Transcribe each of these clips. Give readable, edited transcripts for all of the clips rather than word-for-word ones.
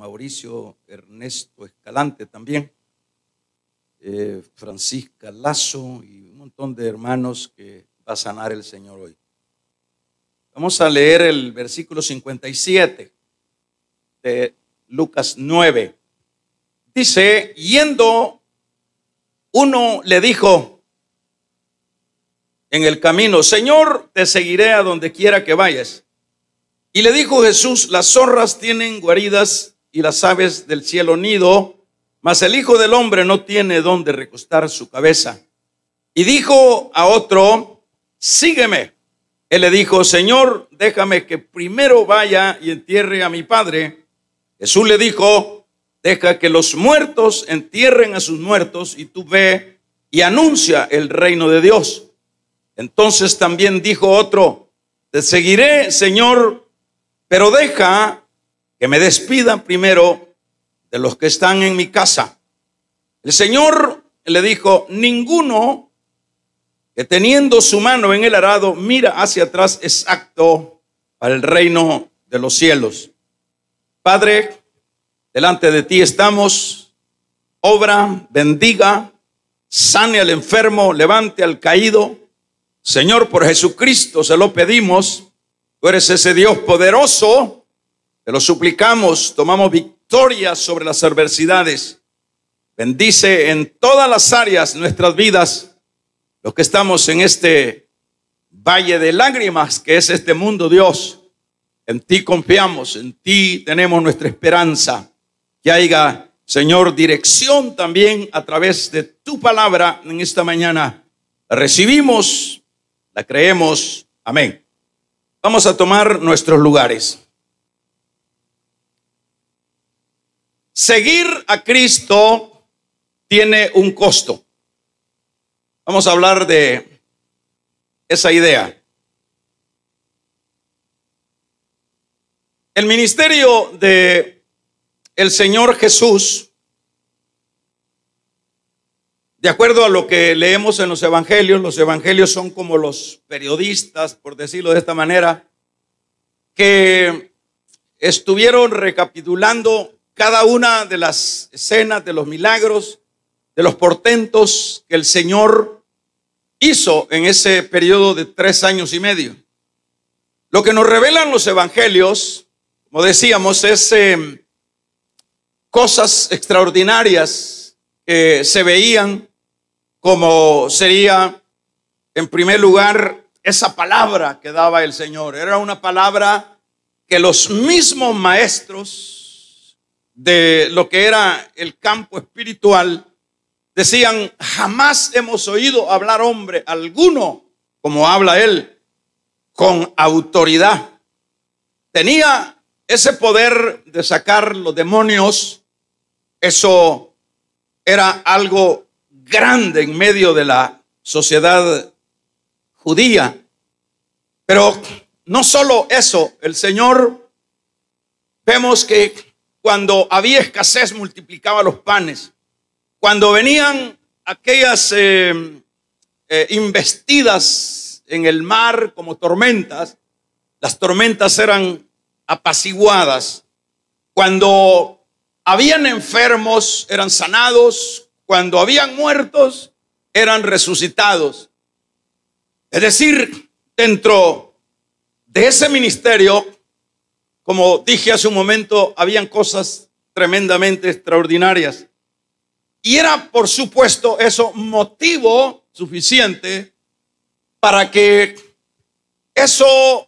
Mauricio Ernesto Escalante también, Francisca Lazo y un montón de hermanos que va a sanar el Señor hoy. Vamos a leer el versículo 57 de Lucas 9. Dice, yendo, uno le dijo en el camino, Señor, te seguiré a donde quiera que vayas. Y le dijo Jesús, las zorras tienen guaridas y las aves del cielo nido, mas el Hijo del Hombre no tiene donde recostar su cabeza. Y dijo a otro, sígueme. Él le dijo, Señor, déjame que primero vaya y entierre a mi padre. Jesús le dijo, deja que los muertos entierren a sus muertos y tú ve y anuncia el reino de Dios. Entonces también dijo otro, te seguiré, Señor, pero deja que me despidan primero de los que están en mi casa. El Señor le dijo, ninguno que teniendo su mano en el arado mira hacia atrás es apto para el reino de los cielos. Padre, delante de ti estamos, obra, bendiga, sane al enfermo, levante al caído. Señor, por Jesucristo se lo pedimos. Tú eres ese Dios poderoso, te lo suplicamos, tomamos victoria sobre las adversidades. Bendice en todas las áreas nuestras vidas, los que estamos en este valle de lágrimas que es este mundo, Dios. En ti confiamos, en ti tenemos nuestra esperanza. Que haya, Señor, dirección también a través de tu palabra en esta mañana. La recibimos, la creemos. Amén. Vamos a tomar nuestros lugares. Seguir a Cristo tiene un costo. Vamos a hablar de esa idea. El ministerio de el Señor Jesús, de acuerdo a lo que leemos en los evangelios son como los periodistas, por decirlo de esta manera, que estuvieron recapitulando cada una de las escenas, de los milagros, de los portentos que el Señor hizo en ese periodo de 3 años y medio. Lo que nos revelan los evangelios, como decíamos, es cosas extraordinarias que se veían, como sería, en primer lugar, esa palabra que daba el Señor. Era una palabra que los mismos maestros de lo que era el campo espiritual decían, jamás hemos oído hablar hombre alguno como habla él, con autoridad. Tenía ese poder de sacar los demonios. Eso era algo grande en medio de la sociedad judía. Pero no solo eso, el Señor, vemos que cuando había escasez multiplicaba los panes. Cuando venían aquellas investidas en el mar como tormentas, las tormentas eran apaciguadas. Cuando habían enfermos, eran sanados. Cuando habían muertos, eran resucitados. Es decir, dentro de ese ministerio, como dije hace un momento, habían cosas tremendamente extraordinarias. Y era, por supuesto, eso motivo suficiente para que eso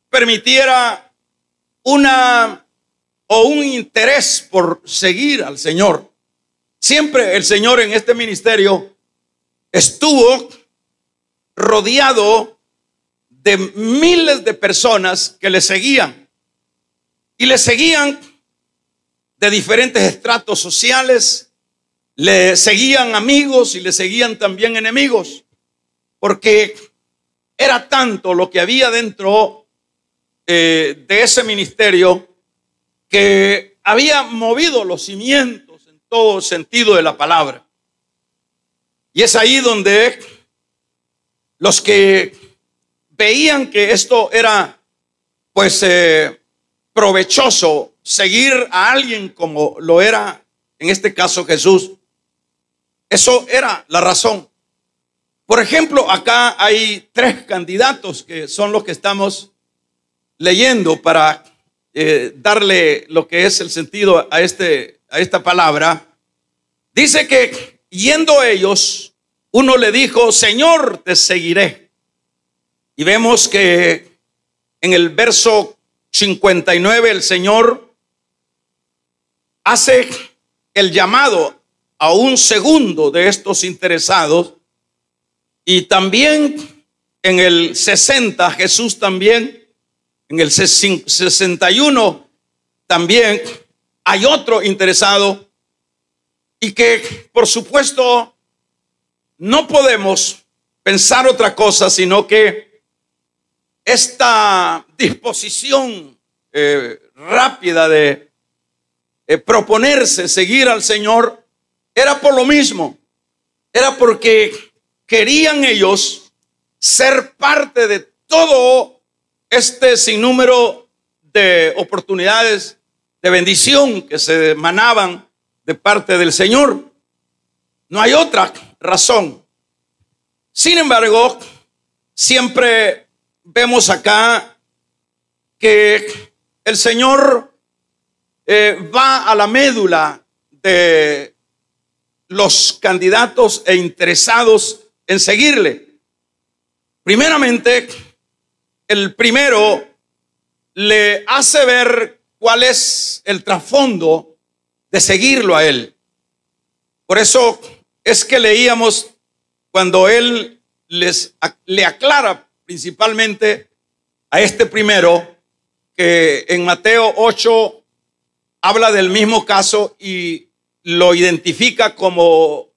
permitiera un interés por seguir al Señor. Siempre el Señor en este ministerio estuvo rodeado de miles de personas que le seguían. Y le seguían de diferentes estratos sociales. Le seguían amigos y le seguían también enemigos, porque era tanto lo que había dentro de ese ministerio que había movido los cimientos en todo sentido de la palabra. Y es ahí donde los que veían que esto era pues provechoso seguir a alguien como lo era en este caso Jesús. Eso era la razón. Por ejemplo, acá hay 3 candidatos que son los que estamos leyendo para darle lo que es el sentido a esta palabra. Dice que yendo ellos, uno le dijo: Señor, te seguiré. Y vemos que en el verso 59 el Señor hace el llamado a un segundo de estos interesados. Y también en el 60 Jesús también, en el 61 también hay otro interesado. Y que por supuesto no podemos pensar otra cosa sino que esta disposición rápida de proponerse seguir al Señor era por lo mismo, era porque querían ellos ser parte de todo este sinnúmero de oportunidades de bendición que se emanaban de parte del Señor. No hay otra razón. Sin embargo, siempre vemos acá que el Señor va a la médula de los candidatos e interesados en seguirle. Primeramente, el primero le hace ver cuál es el trasfondo de seguirlo a él. Por eso es que leíamos cuando él le aclara principalmente a este primero, que en Mateo 8 habla del mismo caso y lo identifica como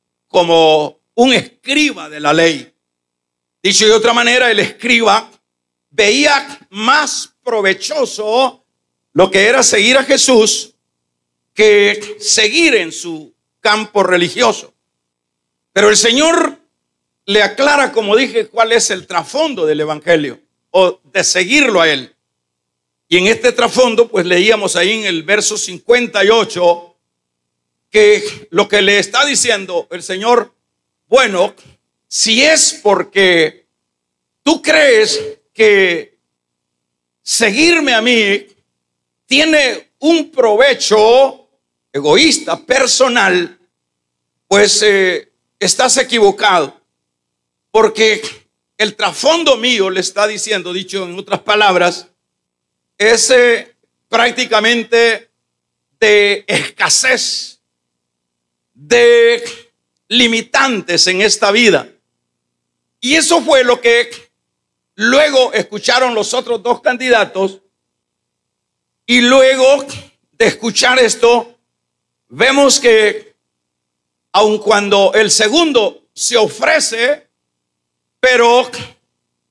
un escriba de la ley. Dicho de otra manera, el escriba veía más provechoso lo que era seguir a Jesús que seguir en su campo religioso. Pero el Señor le aclara, como dije, cuál es el trasfondo del evangelio o de seguirlo a él. Y en este trasfondo, pues leíamos ahí en el verso 58 que lo que le está diciendo el Señor: bueno, si es porque tú crees que seguirme a mí tiene un provecho egoísta, personal, pues estás equivocado. Porque el trasfondo mío, le está diciendo, dicho en otras palabras, es prácticamente de escasez, de limitantes en esta vida. Y eso fue lo que luego escucharon los otros 2 candidatos. Y luego de escuchar esto, vemos que aun cuando el segundo se ofrece, pero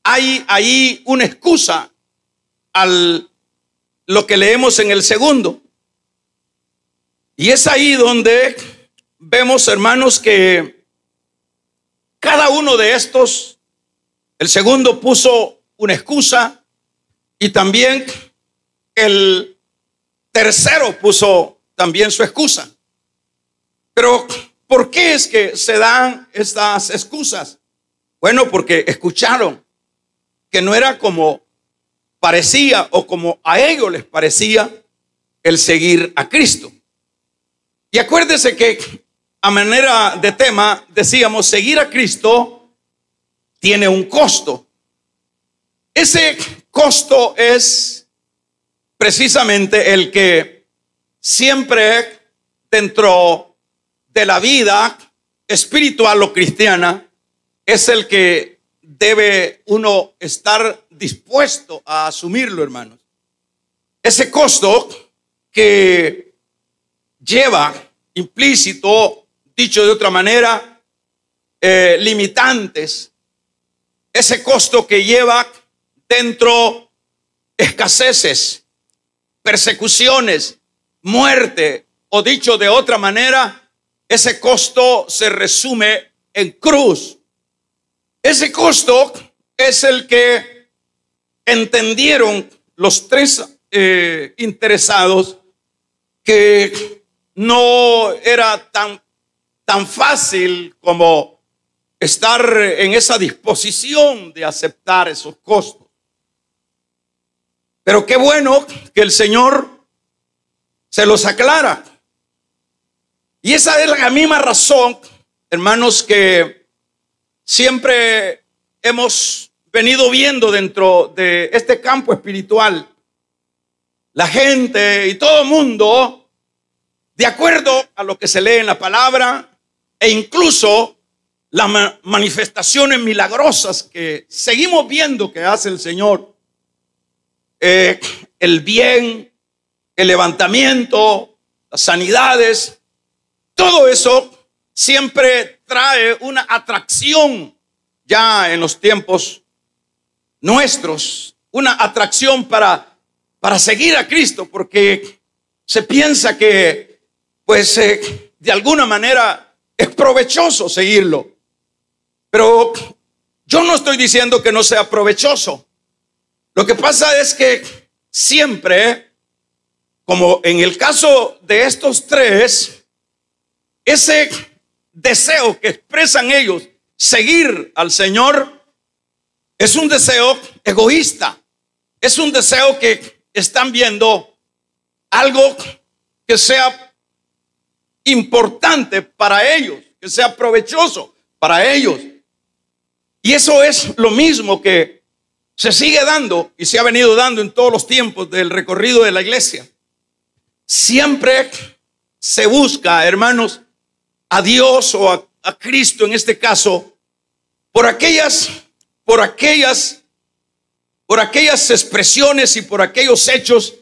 hay ahí una excusa al lo que leemos en el segundo. Y es ahí donde vemos, hermanos, que cada uno de estos, el segundo puso una excusa y también el tercero puso también su excusa. Pero ¿por qué es que se dan estas excusas? Bueno, porque escucharon que no era como parecía o como a ellos les parecía el seguir a Cristo. Y acuérdese que a manera de tema decíamos, seguir a Cristo tiene un costo. Ese costo es precisamente el que siempre dentro de la vida espiritual o cristiana es el que debe uno estar dispuesto a asumirlo, hermanos. Ese costo que lleva implícito, dicho de otra manera, limitantes. Ese costo que lleva dentro escaseces, persecuciones, muerte, o dicho de otra manera, ese costo se resume en cruz. Ese costo es el que entendieron los 3 interesados que no era tan fácil como estar en esa disposición de aceptar esos costos. Pero qué bueno que el Señor se los aclara. Y esa es la misma razón, hermanos, que siempre hemos venido viendo dentro de este campo espiritual. La gente y todo el mundo, de acuerdo a lo que se lee en la palabra, e incluso las manifestaciones milagrosas que seguimos viendo que hace el Señor, el bien, el levantamiento, las sanidades, todo eso siempre trae una atracción ya en los tiempos nuestros, una atracción para seguir a Cristo, porque se piensa que pues de alguna manera es provechoso seguirlo. Pero yo no estoy diciendo que no sea provechoso. Lo que pasa es que siempre, como en el caso de estos tres, ese deseo que expresan ellos, seguir al Señor, es un deseo egoísta. Es un deseo que están viendo algo que sea importante para ellos, que sea provechoso para ellos. Y eso es lo mismo que se sigue dando y se ha venido dando en todos los tiempos del recorrido de la iglesia. Siempre se busca, hermanos, a Dios o a Cristo en este caso, por aquellas expresiones y por aquellos hechos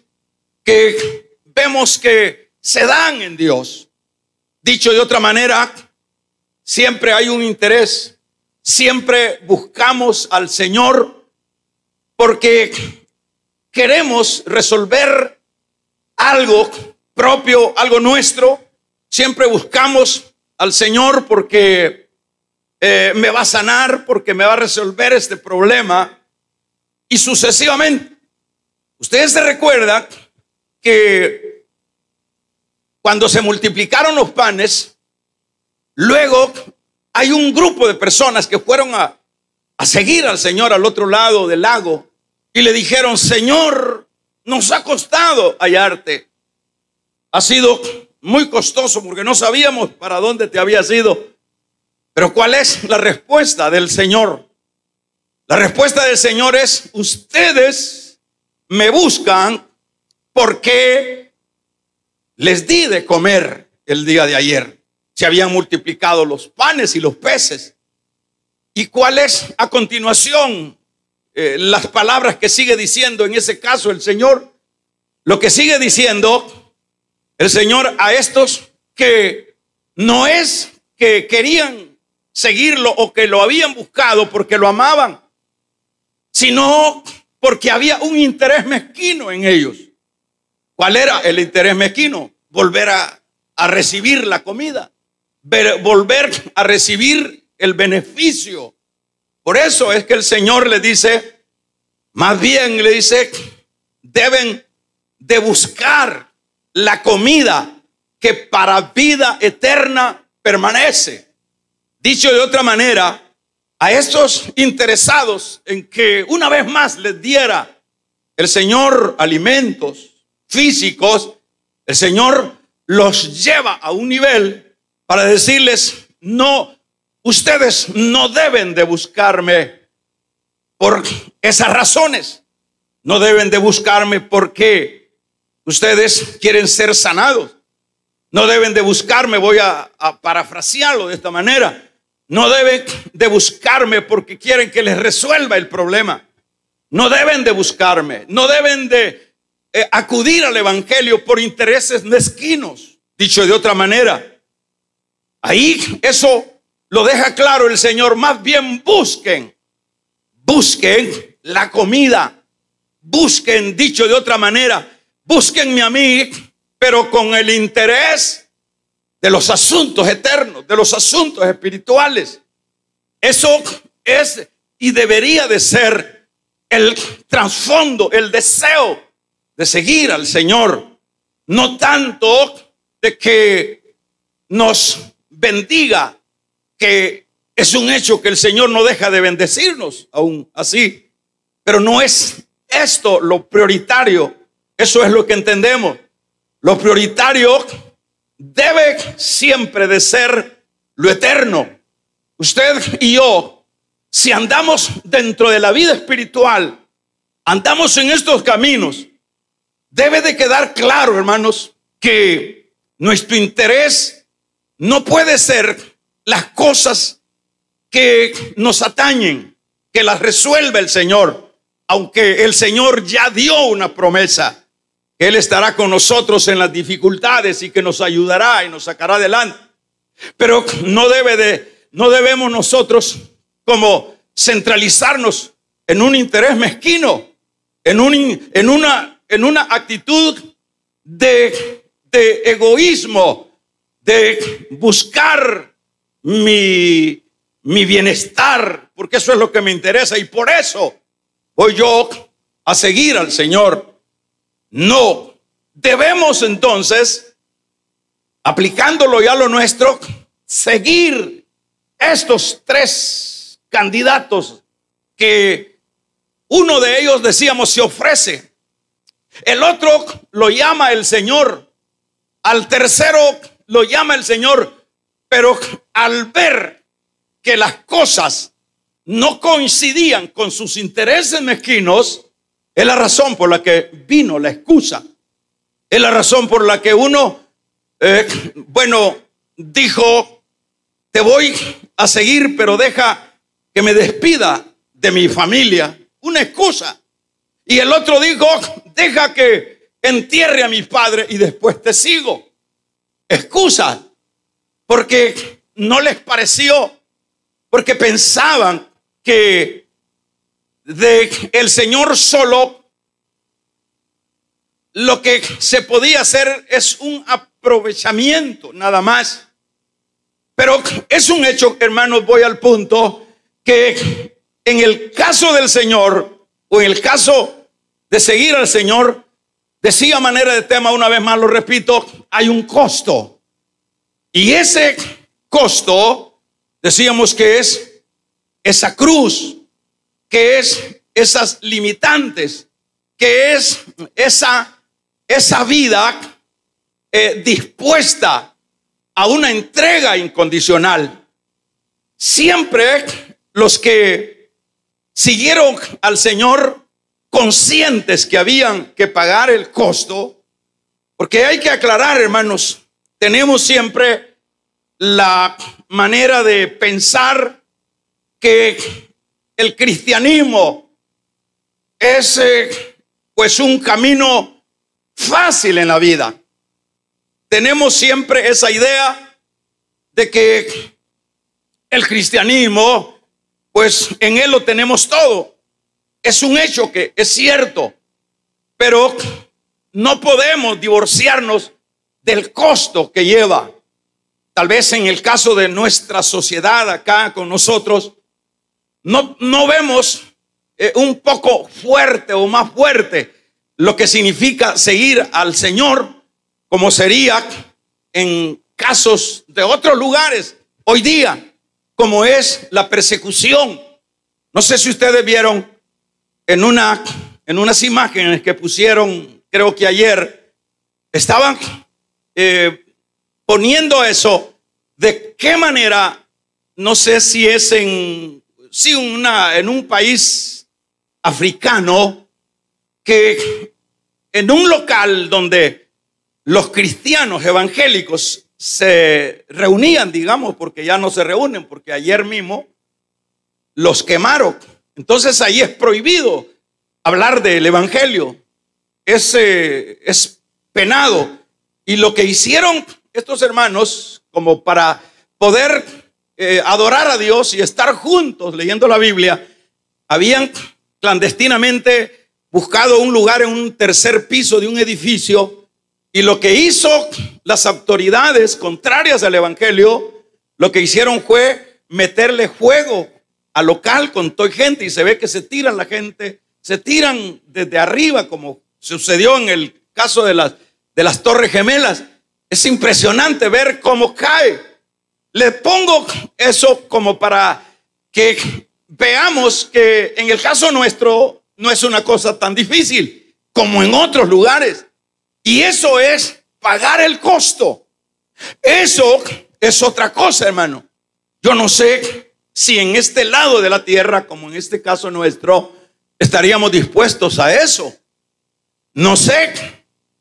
que vemos que se dan en Dios. Dicho de otra manera, siempre hay un interés, siempre buscamos al Señor porque queremos resolver algo propio, algo nuestro. Siempre buscamos al Señor porque me va a sanar, porque me va a resolver este problema, y sucesivamente. Ustedes se recuerdan que cuando se multiplicaron los panes, luego hay un grupo de personas que fueron a seguir al Señor al otro lado del lago y le dijeron: Señor, nos ha costado hallarte. Ha sido muy costoso porque no sabíamos para dónde te habías ido. Pero ¿cuál es la respuesta del Señor? La respuesta del Señor es: ustedes me buscan porque les di de comer el día de ayer. Se habían multiplicado los panes y los peces. ¿Y cuál es a continuación las palabras que sigue diciendo en ese caso el Señor? Lo que sigue diciendo el Señor a estos, que no es que querían seguirlo o que lo habían buscado porque lo amaban, sino porque había un interés mezquino en ellos. ¿Cuál era el interés mezquino? Volver a recibir la comida, volver a recibir el beneficio. Por eso es que el Señor le dice, más bien le dice, deben de buscar la comida que para vida eterna permanece. Dicho de otra manera, a estos interesados en que una vez más les diera el Señor alimentos físicos, el Señor los lleva a un nivel para decirles: no, ustedes no deben de buscarme por esas razones. No deben de buscarme porque ustedes quieren ser sanados. No deben de buscarme, voy a parafrasearlo de esta manera. No deben de buscarme porque quieren que les resuelva el problema. No deben de buscarme. No deben de acudir al evangelio por intereses mezquinos. Dicho de otra manera, ahí eso lo deja claro el Señor. Más bien busquen la comida. Busquen, dicho de otra manera, búsquenme a mí, pero con el interés de los asuntos eternos, de los asuntos espirituales. Eso es y debería de ser el trasfondo, el deseo de seguir al Señor. no tanto de que nos bendiga, que es un hecho que el Señor no deja de bendecirnos aún así, pero no es esto lo prioritario. Eso es lo que entendemos. Lo prioritario debe siempre de ser lo eterno. Usted y yo, si andamos dentro de la vida espiritual, andamos en estos caminos, debe de quedar claro, hermanos, que nuestro interés no puede ser las cosas que nos atañen, que las resuelve el Señor, aunque el Señor ya dio una promesa, que Él estará con nosotros en las dificultades y que nos ayudará y nos sacará adelante. Pero no debemos nosotros como centralizarnos en un interés mezquino, en una actitud de egoísmo, de buscar mi bienestar, porque eso es lo que me interesa y por eso voy yo a seguir al Señor. No, debemos entonces, aplicándolo ya a lo nuestro, seguir estos tres candidatos que uno de ellos, decíamos, se ofrece. El otro lo llama el Señor. Al tercero lo llama el Señor. Pero al ver que las cosas no coincidían con sus intereses mezquinos, es la razón por la que vino la excusa. Es la razón por la que uno, dijo, te voy a seguir, pero deja que me despida de mi familia. Una excusa. Y el otro dijo, deja que entierre a mi padre y después te sigo. Excusa. Porque no les pareció, porque pensaban que de el Señor solo lo que se podía hacer es un aprovechamiento nada más. Pero es un hecho, hermanos, voy al punto, que en el caso del Señor o en el caso de seguir al Señor, decía a manera de tema, una vez más lo repito, hay un costo. Y ese costo, decíamos que es esa cruz, que es esas limitantes, que es esa vida dispuesta a una entrega incondicional. Siempre los que siguieron al Señor, conscientes que habían que pagar el costo, porque hay que aclarar, hermanos, tenemos siempre la manera de pensar que el cristianismo es pues un camino fácil en la vida. Tenemos siempre esa idea de que el cristianismo, pues en él lo tenemos todo. Es un hecho que es cierto, pero no podemos divorciarnos del costo que lleva. Tal vez en el caso de nuestra sociedad acá con nosotros, no vemos un poco fuerte o más fuerte lo que significa seguir al Señor, como sería en casos de otros lugares hoy día, como es la persecución. No sé si ustedes vieron en unas imágenes que pusieron, creo que ayer, estaban poniendo eso, de qué manera, no sé si es en un país africano, que en un local donde los cristianos evangélicos se reunían, digamos, porque ya no se reúnen, porque ayer mismo los quemaron. Entonces ahí es prohibido hablar del evangelio, es penado. Y lo que hicieron estos hermanos, como para poder adorar a Dios y estar juntos leyendo la Biblia, habían clandestinamente buscado un lugar en un tercer piso de un edificio, y lo que hizo las autoridades contrarias al evangelio, lo que hicieron fue meterle fuego al local con toda gente, y se ve que se tiran la gente, se tiran desde arriba, como sucedió en el caso de de las Torres Gemelas. Es impresionante ver cómo cae. Le pongo eso como para que veamos que en el caso nuestro no es una cosa tan difícil como en otros lugares. Y eso es pagar el costo. Eso es otra cosa, hermano. Yo no sé si en este lado de la tierra, como en este caso nuestro, estaríamos dispuestos a eso. No sé,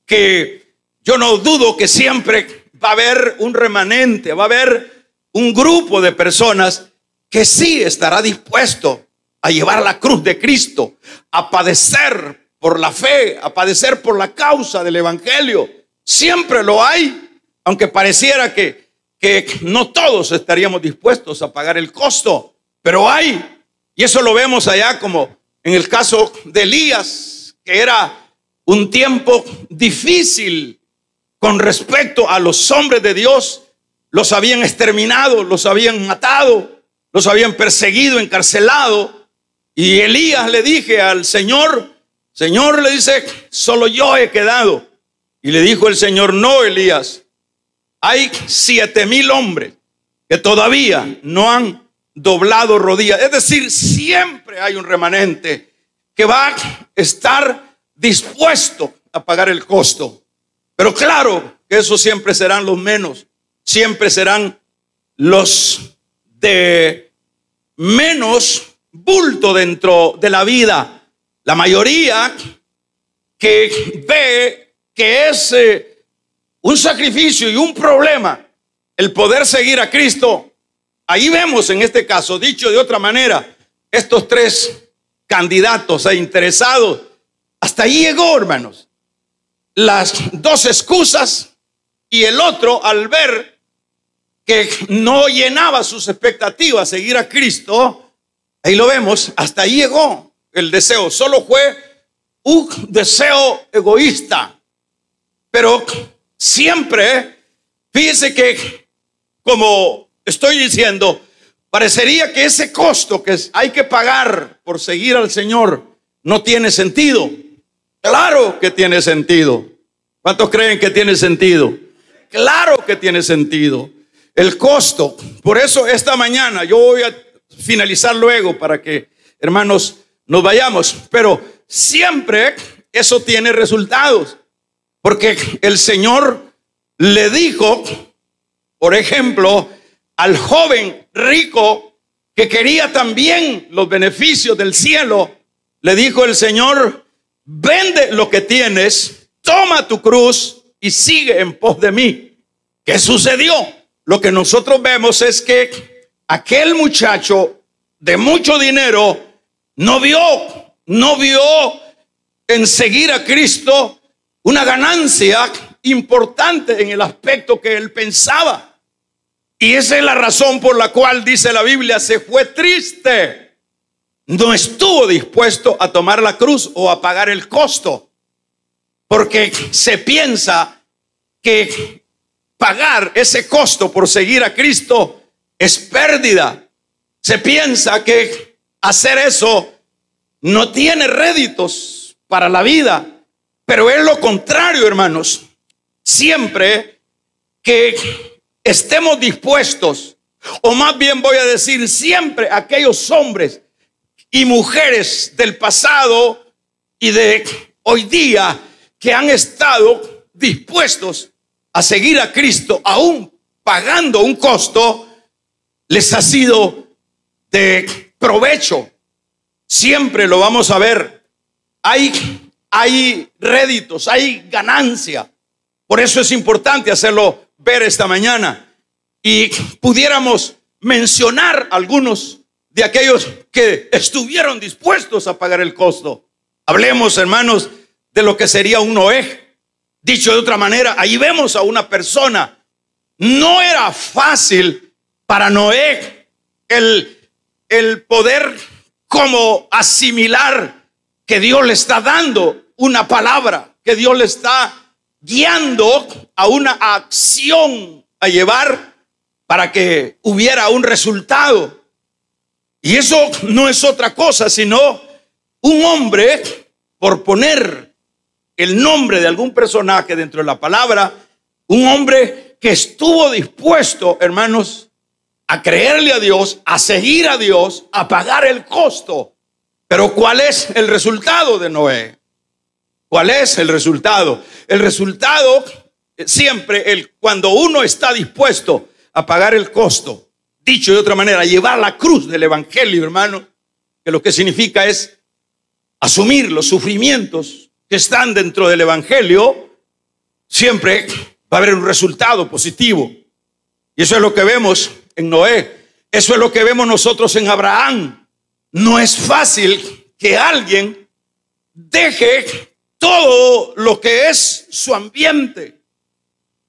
que yo no dudo que siempre va a haber un remanente, va a haber un grupo de personas que sí estará dispuesto a llevar la cruz de Cristo, a padecer por la fe, a padecer por la causa del evangelio. Siempre lo hay, aunque pareciera que no todos estaríamos dispuestos a pagar el costo, pero hay. Y eso lo vemos allá como en el caso de Elías, que era un tiempo difícil con respecto a los hombres de Dios. Los habían exterminado, los habían matado, los habían perseguido, encarcelado. Y Elías le dije al Señor, le dice, solo yo he quedado. Y le dijo el Señor, no, Elías, hay 7,000 hombres que todavía no han doblado rodillas. Es decir, siempre hay un remanente que va a estar dispuesto a pagar el costo. Pero claro que esos siempre serán los menos. Siempre serán los de menos bulto dentro de la vida. La mayoría que ve que es un sacrificio y un problema el poder seguir a Cristo. Ahí vemos en este caso, dicho de otra manera, estos 3 candidatos e interesados. Hasta ahí llegó, hermanos. Las 2 excusas y el otro, al ver que no llenaba sus expectativas seguir a Cristo, ahí lo vemos, hasta ahí llegó el deseo. Solo fue un deseo egoísta. Pero siempre, fíjese que, como estoy diciendo, parecería que ese costo que hay que pagar por seguir al Señor no tiene sentido. Claro que tiene sentido. ¿Cuántos creen que tiene sentido? Claro que tiene sentido. El costo. Por eso esta mañana, yo voy a finalizar luego para que, hermanos, nos vayamos. Pero siempre eso tiene resultados. Porque el Señor le dijo, por ejemplo, al joven rico que quería también los beneficios del cielo, le dijo el Señor, vende lo que tienes, toma tu cruz y sigue en pos de mí. ¿Qué sucedió? Lo que nosotros vemos es que aquel muchacho de mucho dinero no vio en seguir a Cristo una ganancia importante en el aspecto que él pensaba. Y esa es la razón por la cual dice la Biblia, se fue triste. No estuvo dispuesto a tomar la cruz o a pagar el costo. Porque se piensa que pagar ese costo por seguir a Cristo es pérdida. Se piensa que hacer eso no tiene réditos para la vida. Pero es lo contrario, hermanos. Siempre que estemos dispuestos, o más bien voy a decir, siempre aquellos hombres y mujeres del pasado y de hoy día que han estado dispuestos a seguir a Cristo, aún pagando un costo, les ha sido de provecho. Siempre lo vamos a ver. Hay réditos, hay ganancia. Por eso es importante hacerlo ver esta mañana. Y pudiéramos mencionar algunos de aquellos que estuvieron dispuestos a pagar el costo. Hablemos, hermanos, de lo que sería un Noé. Dicho de otra manera, ahí vemos a una persona. No era fácil para Noé el poder como asimilar que Dios le está dando una palabra, que Dios le está guiando a una acción a llevar para que hubiera un resultado. Y eso no es otra cosa sino un hombre, por poner el nombre de algún personaje dentro de la palabra, un hombre que estuvo dispuesto, hermanos, a creerle a Dios, a seguir a Dios, a pagar el costo. Pero ¿cuál es el resultado de Noé? ¿Cuál es el resultado? El resultado siempre, cuando uno está dispuesto a pagar el costo, dicho de otra manera, llevar la cruz del evangelio, hermano, que lo que significa es asumir los sufrimientos que están dentro del evangelio, siempre va a haber un resultado positivo. Y eso es lo que vemos en Noé. Eso es lo que vemos nosotros en Abraham. No es fácil que alguien deje todo lo que es su ambiente,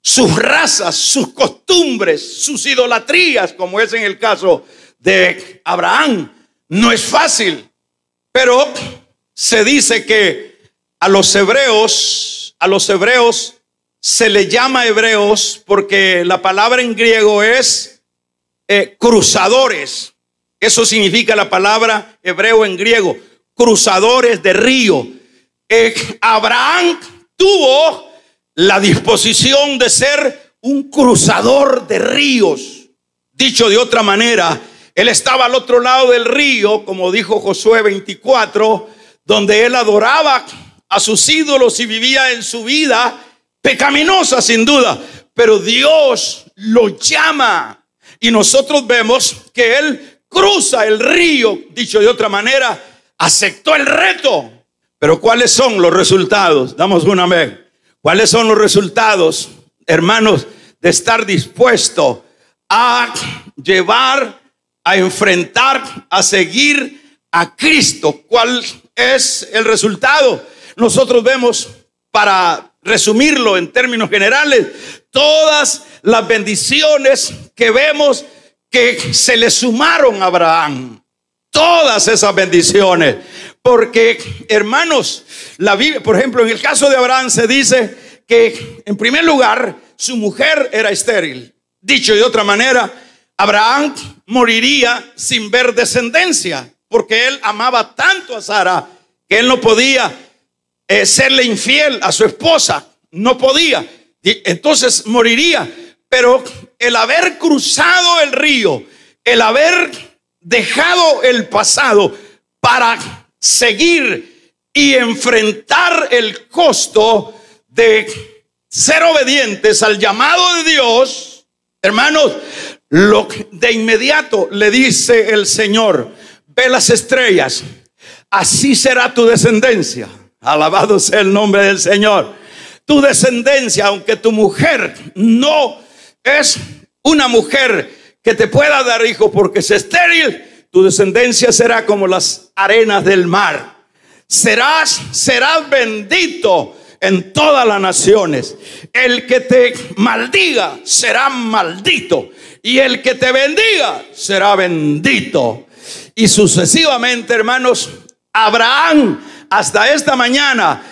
sus razas, sus costumbres, sus idolatrías, como es en el caso de Abraham. No es fácil, pero se dice que a los hebreos se le llama hebreos porque la palabra en griego es cruzadores. Eso significa la palabra hebreo en griego, cruzadores de río. Abraham tuvo la disposición de ser un cruzador de ríos. Dicho de otra manera, él estaba al otro lado del río, como dijo Josué 24, donde él adoraba a sus ídolos y vivía en su vida pecaminosa sin duda, pero Dios lo llama y nosotros vemos que él cruza el río. Dicho de otra manera, aceptó el reto. Pero ¿cuáles son los resultados? Damos un amén. ¿Cuáles son los resultados, hermanos, de estar dispuesto a llevar, a enfrentar, a seguir a Cristo? ¿Cuál es el resultado? Nosotros vemos, para resumirlo en términos generales, todas las bendiciones que vemos que se le sumaron a Abraham. Todas esas bendiciones. Porque, hermanos, la Biblia, por ejemplo, en el caso de Abraham se dice que, en primer lugar, su mujer era estéril. Dicho de otra manera, Abraham moriría sin ver descendencia, porque él amaba tanto a Sara que él no podía serle infiel a su esposa. No podía. Entonces moriría. Pero el haber cruzado el río, el haber dejado el pasado para seguir y enfrentar el costo de ser obedientes al llamado de Dios, hermanos, de inmediato le dice el Señor: ve las estrellas, así será tu descendencia. Alabado sea el nombre del Señor. Tu descendencia, aunque tu mujer no es una mujer que te pueda dar hijos porque es estéril, tu descendencia será como las arenas del mar. Serás bendito en todas las naciones. El que te maldiga será maldito, y el que te bendiga será bendito. Y sucesivamente, hermanos, Abraham hasta esta mañana,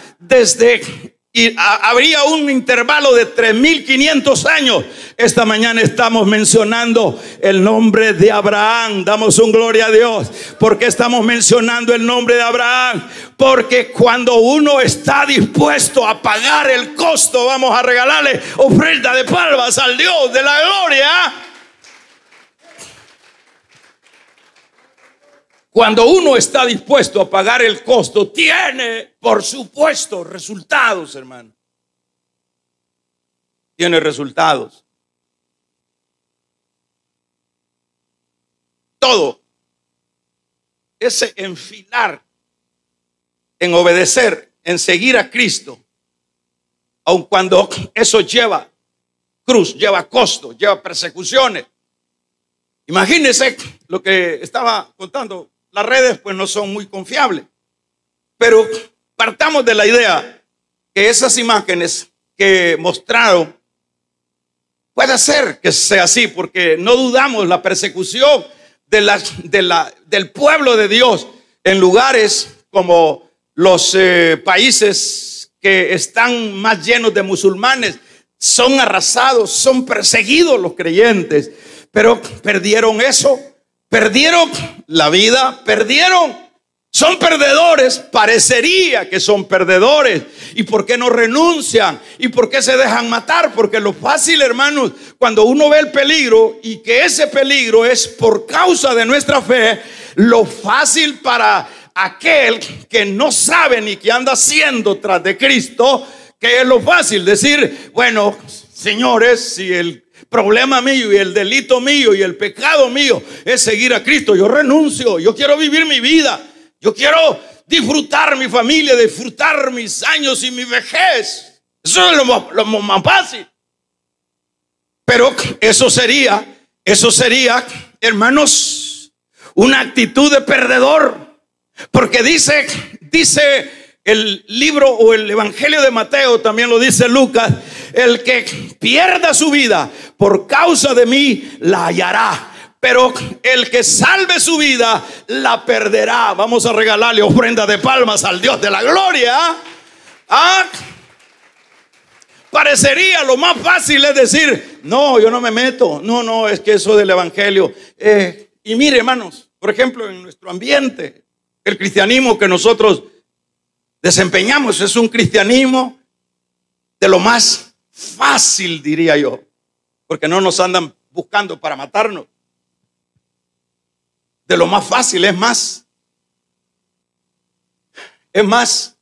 habría un intervalo de 3500 años. Esta mañana estamos mencionando el nombre de Abraham. Damos un gloria a Dios. ¿Por qué estamos mencionando el nombre de Abraham? Porque cuando uno está dispuesto a pagar el costo, vamos a regalarle ofrenda de palmas al Dios de la gloria. Cuando uno está dispuesto a pagar el costo, tiene, por supuesto, resultados, hermano. Tiene resultados. Todo ese enfilar en obedecer, en seguir a Cristo, aun cuando eso lleva cruz, lleva costo, lleva persecuciones. Imagínense lo que estaba contando. Las redes pues no son muy confiables, pero partamos de la idea que esas imágenes que mostraron, puede ser que sea así, porque no dudamos la persecución del pueblo de Dios en lugares como los países que están más llenos de musulmanes. Son arrasados, son perseguidos los creyentes, pero perdieron eso. Perdieron la vida, perdieron Son perdedores, parecería que son perdedores. ¿Y por qué no renuncian? ¿Y por qué se dejan matar? Porque lo fácil, hermanos, cuando uno ve el peligro y que ese peligro es por causa de nuestra fe, lo fácil para aquel que no sabe ni qué anda haciendo tras de Cristo, que es lo fácil decir, bueno, señores, si el problema mío y el delito mío y el pecado mío es seguir a Cristo, yo renuncio, yo quiero vivir mi vida. Yo quiero disfrutar mi familia, disfrutar mis años y mi vejez. Eso es lo más fácil. Pero eso sería, hermanos, una actitud de perdedor. Porque dice el libro o el Evangelio de Mateo, también lo dice Lucas, el que pierda su vida por causa de mí la hallará. Pero el que salve su vida la perderá. Vamos a regalarle ofrenda de palmas al Dios de la gloria. Parecería lo más fácil es decir, no, yo no me meto. No, es que eso del evangelio. Y mire, hermanos, por ejemplo, en nuestro ambiente, el cristianismo que nosotros desempeñamos es un cristianismo de lo más fácil, diría yo. Porque no nos andan buscando para matarnos. De lo más fácil, es más,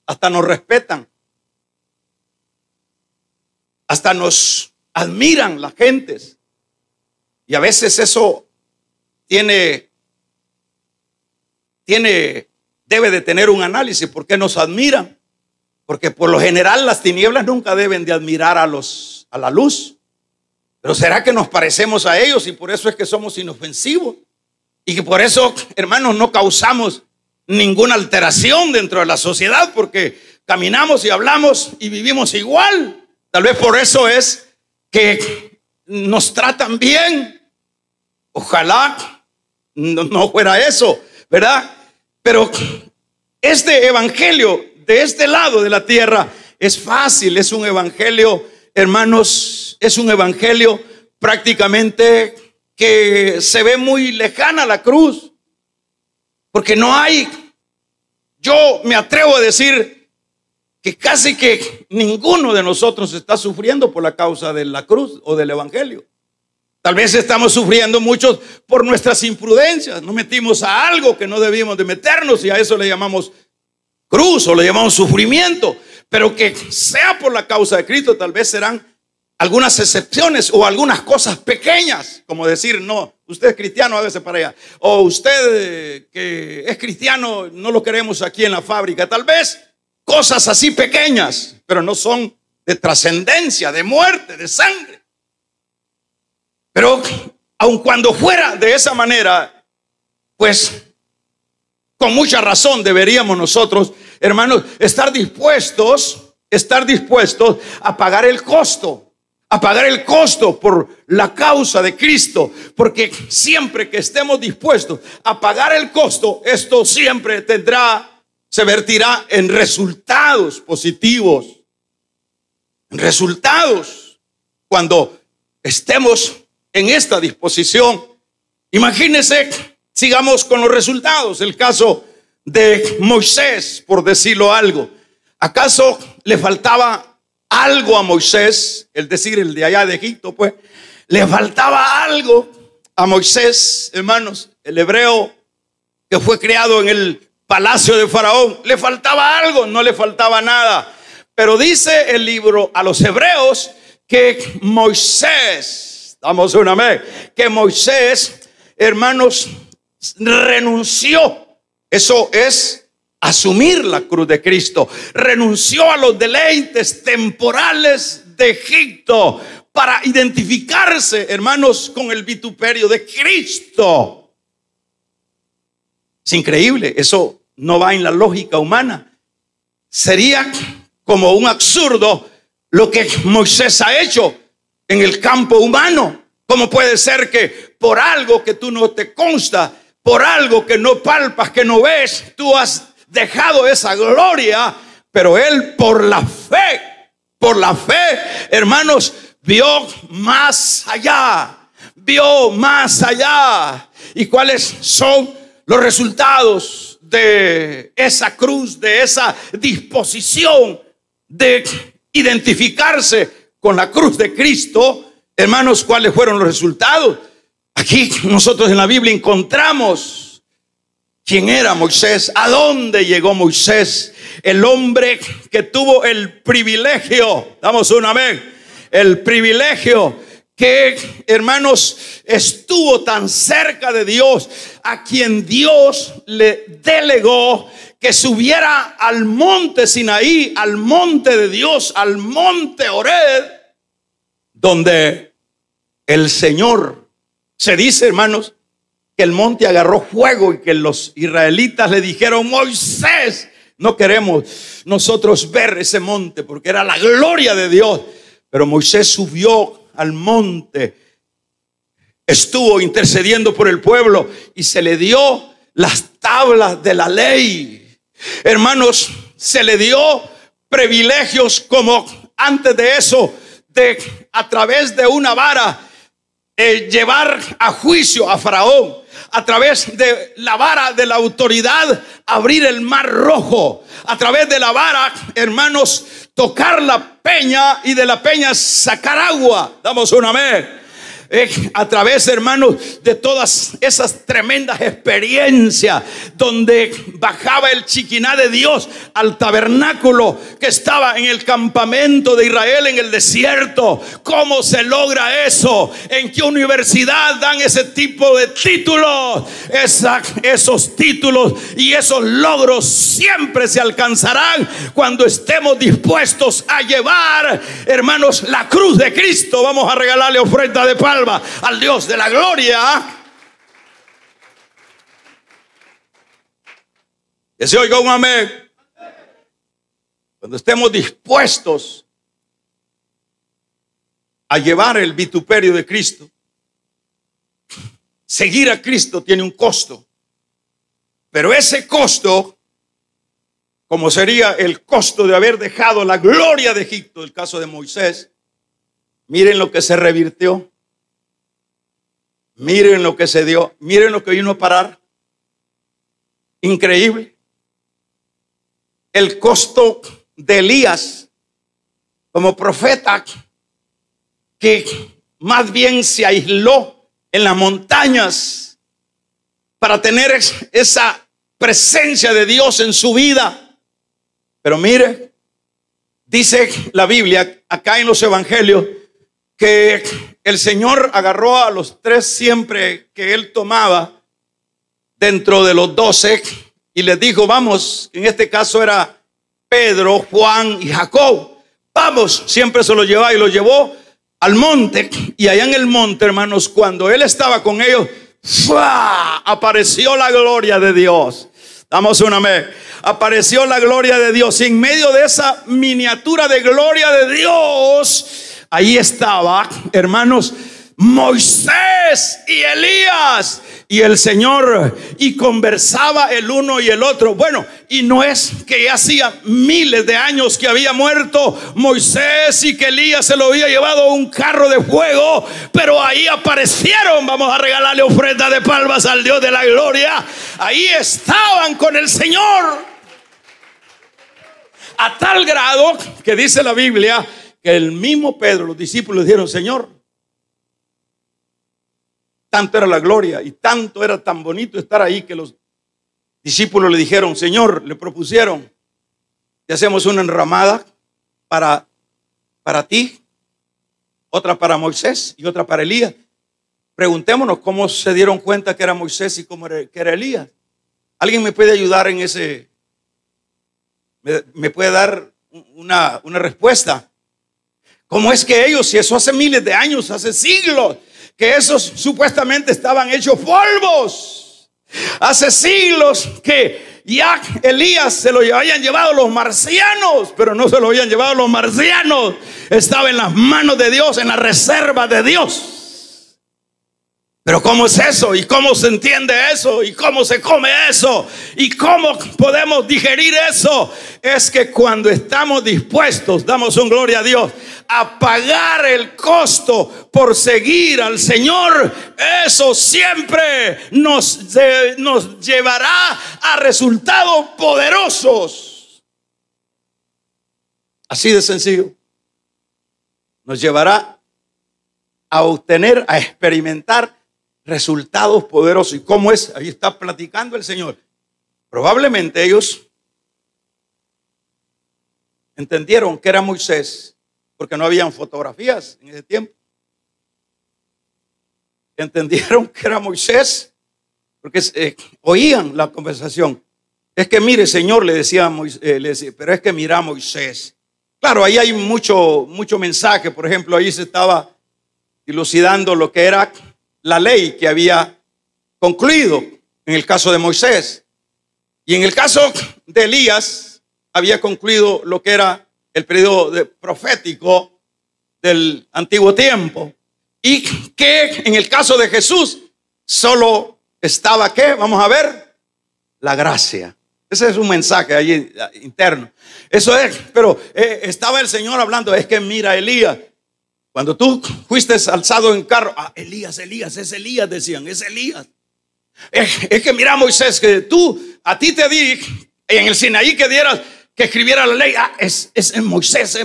hasta nos respetan, hasta nos admiran las gentes. Y a veces eso debe de tener un análisis. ¿Por qué nos admiran? Porque por lo general las tinieblas nunca deben de admirar a la luz. Pero ¿será que nos parecemos a ellos y por eso es que somos inofensivos? Y que por eso, hermanos, no causamos ninguna alteración dentro de la sociedad, porque caminamos y hablamos y vivimos igual. Tal vez por eso es que nos tratan bien. Ojalá no fuera eso, ¿verdad? Pero este evangelio de este lado de la tierra es fácil, es un evangelio, hermanos, es un evangelio prácticamente que se ve muy lejana la cruz, porque no hay, yo me atrevo a decir que casi que ninguno de nosotros está sufriendo por la causa de la cruz o del evangelio. Tal vez estamos sufriendo muchos por nuestras imprudencias, nos metimos a algo que no debíamos de meternos y a eso le llamamos cruz o le llamamos sufrimiento, pero que sea por la causa de Cristo, tal vez serán algunas excepciones o algunas cosas pequeñas, como decir, no, usted es cristiano, hágase para allá. O usted que es cristiano, no lo queremos aquí en la fábrica. Tal vez cosas así pequeñas, pero no son de trascendencia, de muerte, de sangre. Pero aun cuando fuera de esa manera, pues con mucha razón deberíamos nosotros, hermanos, estar dispuestos a pagar el costo. A pagar el costo por la causa de Cristo, porque siempre que estemos dispuestos a pagar el costo, esto siempre se vertirá en resultados positivos, en resultados cuando estemos en esta disposición. Imagínense, sigamos con los resultados, el caso de Moisés, por decirlo algo. ¿Acaso le faltaba algo a Moisés? Es decir, el de allá de Egipto, pues le faltaba algo a Moisés, hermanos. El hebreo que fue criado en el palacio de Faraón, le faltaba algo, no le faltaba nada. Pero dice el libro a los hebreos que Moisés, damos una vez, que Moisés, hermanos, renunció. Eso es asumir la cruz de Cristo. Renunció a los deleites temporales de Egipto para identificarse, hermanos, con el vituperio de Cristo. Es increíble, eso no va en la lógica humana. Sería como un absurdo lo que Moisés ha hecho en el campo humano. ¿Cómo puede ser que por algo que tú no te consta, por algo que no palpas, que no ves, tú has dejado esa gloria? Pero él por la fe, hermanos, vio más allá. ¿Y cuáles son los resultados de esa cruz, de esa disposición de identificarse con la cruz de Cristo, hermanos, ¿cuáles fueron los resultados? Aquí nosotros en la Biblia encontramos quién era Moisés, a dónde llegó Moisés, el hombre que tuvo el privilegio, damos un amén, el privilegio que, hermanos, estuvo tan cerca de Dios, a quien Dios le delegó que subiera al monte Sinaí, al monte de Dios, al monte Horeb, donde el Señor, se dice, hermanos, que el monte agarró fuego y que los israelitas le dijeron: Moisés, no queremos nosotros ver ese monte porque era la gloria de Dios. Pero Moisés subió al monte, estuvo intercediendo por el pueblo y se le dio las tablas de la ley. Hermanos, se le dio privilegios como antes de eso, de a través de una vara llevar a juicio a Faraón, a través de la vara de la autoridad abrir el mar rojo, a través de la vara, hermanos, tocar la peña y de la peña sacar agua. Damos un amén. A través, hermanos, de todas esas tremendas experiencias donde bajaba el Chiquiná de Dios al tabernáculo que estaba en el campamento de Israel en el desierto. ¿Cómo se logra eso? ¿En qué universidad dan ese tipo de títulos? Esos títulos y esos logros siempre se alcanzarán cuando estemos dispuestos a llevar, hermanos, la cruz de Cristo. Vamos a regalarle ofrenda de palma al Dios de la gloria. Que se oiga un amén. Cuando estemos dispuestos a llevar el vituperio de Cristo. Seguir a Cristo tiene un costo, pero ese costo, como sería el costo de haber dejado la gloria de Egipto, el caso de Moisés, miren lo que se revirtió. Miren lo que se dio, miren lo que vino a parar. Increíble. El costo de Elías como profeta, que más bien se aisló en las montañas para tener esa presencia de Dios en su vida. Pero mire, dice la Biblia acá en los evangelios que el Señor agarró a los 3 siempre que él tomaba dentro de los 12 y les dijo: vamos, en este caso era Pedro, Juan y Jacob, vamos, siempre se los llevaba y los llevó al monte. Y allá en el monte, hermanos, cuando él estaba con ellos, ¡fua!, apareció la gloria de Dios. Damos un amén. Apareció la gloria de Dios y en medio de esa miniatura de gloria de Dios, ahí estaba, hermanos, Moisés y Elías y el Señor, y conversaba el uno y el otro. Bueno, y no es que ya hacía miles de años que había muerto Moisés y que Elías se lo había llevado a un carro de fuego, pero ahí aparecieron. Vamos a regalarle ofrenda de palmas al Dios de la gloria. Ahí estaban con el Señor, a tal grado que dice la Biblia que el mismo Pedro, los discípulos dijeron: Señor, tanto era la gloria y tanto era tan bonito estar ahí, que los discípulos le dijeron: Señor, le propusieron, te hacemos una enramada para ti, otra para Moisés y otra para Elías. Preguntémonos cómo se dieron cuenta que era Moisés y cómo que era Elías. ¿Alguien me puede ayudar en ese? ¿Me puede dar una respuesta? ¿Cómo es que ellos, si eso hace miles de años, hace siglos, que esos supuestamente estaban hechos polvos? Hace siglos que ya Elías se lo habían llevado los marcianos, pero no se lo habían llevado los marcianos. Estaba en las manos de Dios, en la reserva de Dios. Pero ¿cómo es eso? ¿Y cómo se entiende eso? ¿Y cómo se come eso? ¿Y cómo podemos digerir eso? Es que cuando estamos dispuestos, damos un gloria a Dios, a pagar el costo por seguir al Señor, eso siempre nos llevará a resultados poderosos. Así de sencillo. Nos llevará a obtener, a experimentar resultados poderosos. ¿Y cómo es? Ahí está platicando el Señor. Probablemente ellos entendieron que era Moisés, porque no habían fotografías en ese tiempo. Entendieron que era Moisés, porque oían la conversación. Es que mire, Señor, le decía Moisés, pero es que mira a Moisés. Claro, ahí hay mucho mensaje. Por ejemplo, ahí se estaba dilucidando lo que era la ley que había concluido en el caso de Moisés. Y en el caso de Elías había concluido lo que era el periodo profético del antiguo tiempo. Y que en el caso de Jesús solo estaba, ¿qué? Vamos a ver, la gracia. Ese es un mensaje allí interno. Eso es, pero estaba el Señor hablando, es que mira Elías. Cuando tú fuiste alzado en carro, Elías, es Elías, decían, es Elías. Es que mira Moisés, que a ti te di en el Sinaí que dieras, que escribiera la ley. Es Moisés.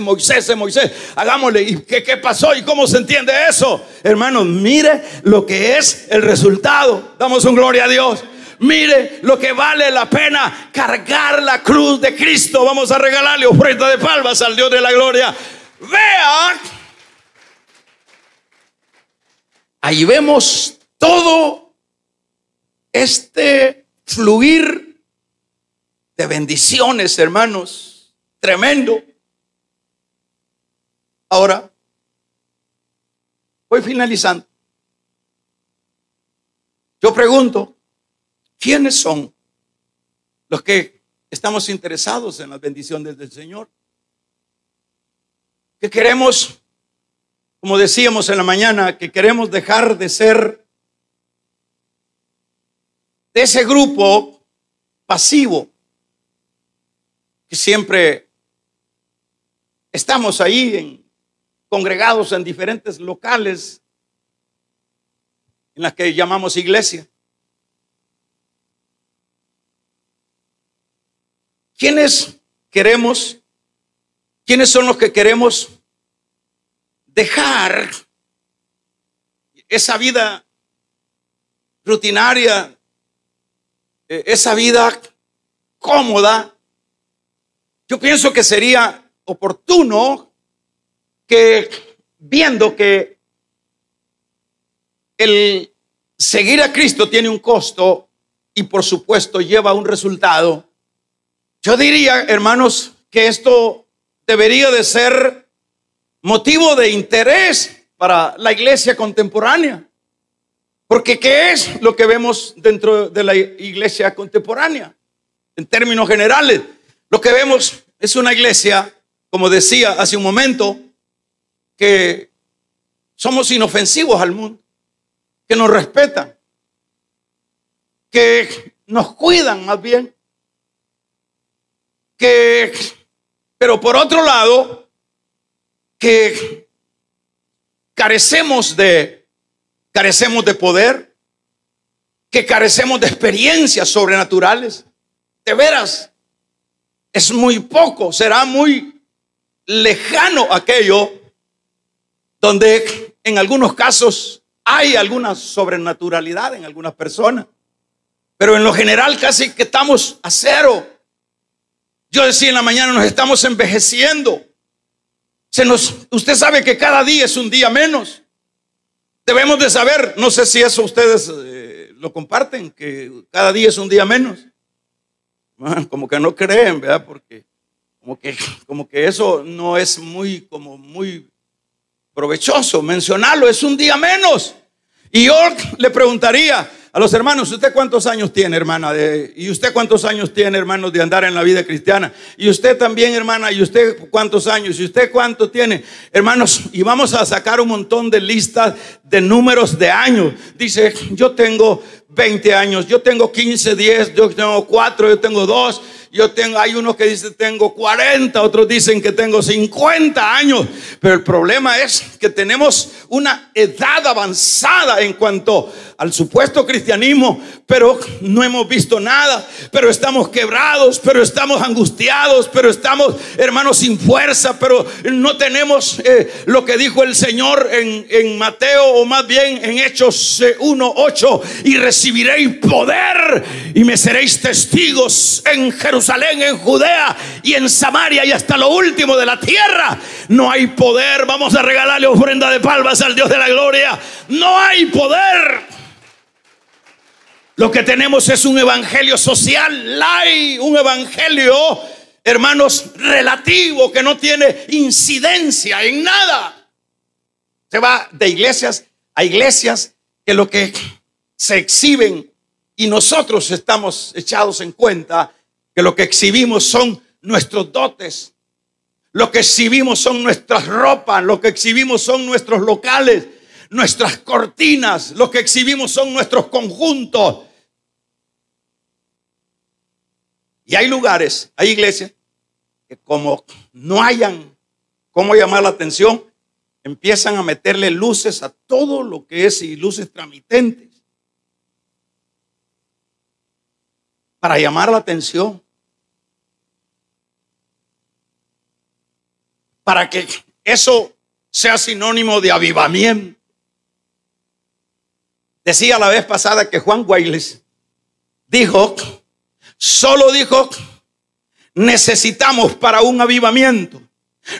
Hagámosle. ¿Y qué pasó? ¿Y cómo se entiende eso? Hermanos, mire lo que es el resultado. Damos un gloria a Dios. Mire lo que vale la pena cargar la cruz de Cristo. Vamos a regalarle ofrenda de palmas al Dios de la gloria. Vea. Ahí vemos todo este fluir de bendiciones, hermanos, tremendo. Ahora, voy finalizando. Yo pregunto, ¿quiénes son los que estamos interesados en las bendiciones del Señor? Que queremos, como decíamos en la mañana, que queremos dejar de ser de ese grupo pasivo que siempre estamos ahí congregados en diferentes locales en las que llamamos iglesia. ¿Quiénes son los que queremos dejar esa vida rutinaria, esa vida cómoda? Yo pienso que sería oportuno que, viendo que el seguir a Cristo tiene un costo y por supuesto lleva un resultado, yo diría, hermanos, que esto debería de ser motivo de interés para la iglesia contemporánea. Porque ¿qué es lo que vemos dentro de la iglesia contemporánea? En términos generales, lo que vemos es una iglesia, como decía hace un momento, que somos inofensivos al mundo, que nos respetan, que nos cuidan más bien, pero por otro lado, que carecemos de poder, que carecemos de experiencias sobrenaturales. De veras, es muy poco, será muy lejano aquello donde en algunos casos hay alguna sobrenaturalidad en algunas personas, pero en lo general casi que estamos a cero. Yo decía en la mañana, nos estamos envejeciendo. Usted sabe que cada día es un día menos. Debemos de saber, no sé si eso ustedes lo comparten, que cada día es un día menos. Como que no creen, ¿verdad? Porque como que eso no es muy provechoso mencionarlo, es un día menos. Y yo le preguntaría a A los hermanos, ¿usted cuántos años tiene, hermana? ¿Y usted cuántos años tiene, hermanos, de andar en la vida cristiana? Y usted también, hermana, ¿y usted cuántos años? ¿Y usted cuánto tiene? Hermanos, y vamos a sacar un montón de listas de números de años. Dice, yo tengo 20 años, yo tengo 15, 10, yo tengo 4, yo tengo 2. Hay unos que dicen tengo 40, otros dicen que tengo 50 años. Pero el problema es que tenemos una edad avanzada en cuanto al supuesto cristianismo, pero no hemos visto nada, pero estamos quebrados, pero estamos angustiados, pero estamos, hermanos, sin fuerza, pero no tenemos lo que dijo el Señor en Mateo, o más bien en Hechos 1:8, y recibiréis poder y me seréis testigos en Jerusalén, en Judea y en Samaria y hasta lo último de la tierra. No hay poder. Vamos a regalarle ofrenda de palmas al Dios de la gloria. No hay poder. Lo que tenemos es un evangelio social, un evangelio, hermanos, relativo, que no tiene incidencia en nada. Se va de iglesias a iglesias que lo que se exhiben, y nosotros estamos echados en cuenta que lo que exhibimos son nuestros dotes, lo que exhibimos son nuestras ropas, lo que exhibimos son nuestros locales, nuestras cortinas, lo que exhibimos son nuestros conjuntos. Y hay lugares, hay iglesias que como no hayan cómo llamar la atención, empiezan a meterle luces a todo lo que es, y luces tramitentes para llamar la atención, para que eso sea sinónimo de avivamiento. Decía la vez pasada que Juan Weiles solo dijo, necesitamos para un avivamiento,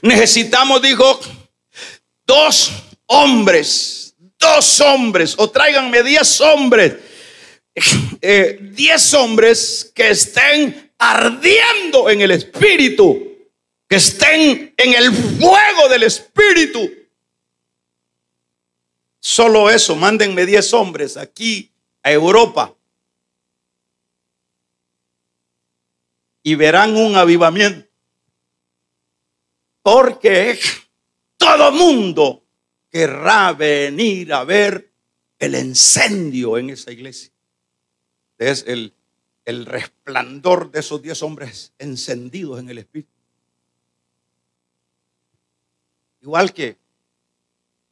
necesitamos, dijo, dos hombres, o tráiganme 10 hombres, 10 hombres que estén ardiendo en el espíritu, que estén en el fuego del espíritu. Solo eso, mándenme 10 hombres aquí a Europa y verán un avivamiento, porque todo mundo querrá venir a ver el incendio en esa iglesia. Es el resplandor de esos 10 hombres encendidos en el espíritu. Igual que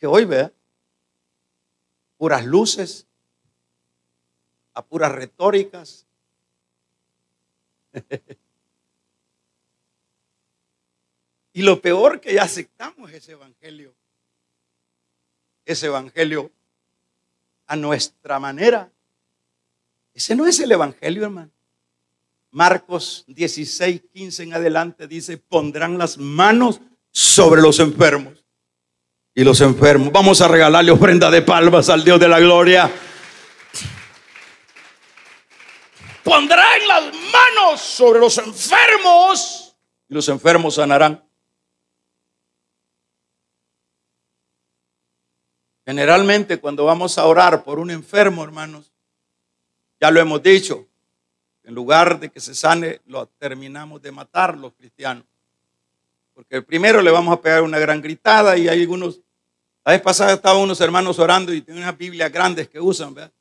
hoy, ¿verdad? Puras luces, a puras retóricas. Y lo peor, que ya aceptamos ese evangelio a nuestra manera. Ese no es el evangelio, hermano. Marcos 16:15 en adelante dice, pondrán las manos sobre los enfermos y los enfermos. Vamos a regalarle ofrenda de palmas al Dios de la gloria. Pondrán las manos sobre los enfermos y los enfermos sanarán. Generalmente cuando vamos a orar por un enfermo, hermanos, ya lo hemos dicho, en lugar de que se sane, lo terminamos de matar los cristianos. Porque primero le vamos a pegar una gran gritada, y hay algunos, la vez pasada estaban unos hermanos orando y tienen unas Biblias grandes que usan, ¿verdad?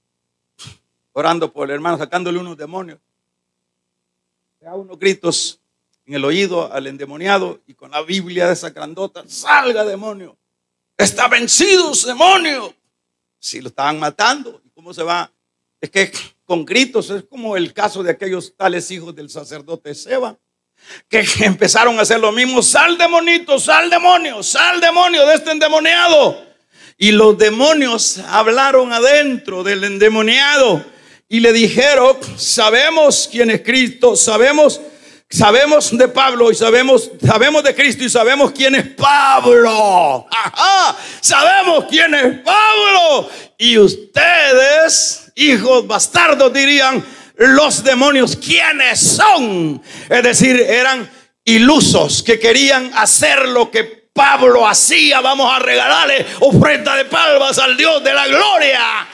Orando por el hermano, sacándole unos demonios. Le da unos gritos en el oído al endemoniado, y con la Biblia de esa grandota, salga demonio, está vencido demonio. Si lo estaban matando, ¿y cómo se va? Es que con gritos es como el caso de aquellos tales hijos del sacerdote Seba, que empezaron a hacer lo mismo. Sal demonito, sal demonio de este endemoniado. Y los demonios hablaron adentro del endemoniado y le dijeron, sabemos quién es Cristo, sabemos de Pablo, y sabemos de Cristo, y sabemos quién es Pablo. Ajá, sabemos quién es Pablo. Y ustedes, hijos bastardos, dirían los demonios, ¿quiénes son? Es decir, eran ilusos que querían hacer lo que Pablo hacía. Vamos a regalarle ofrenda de palmas al Dios de la gloria.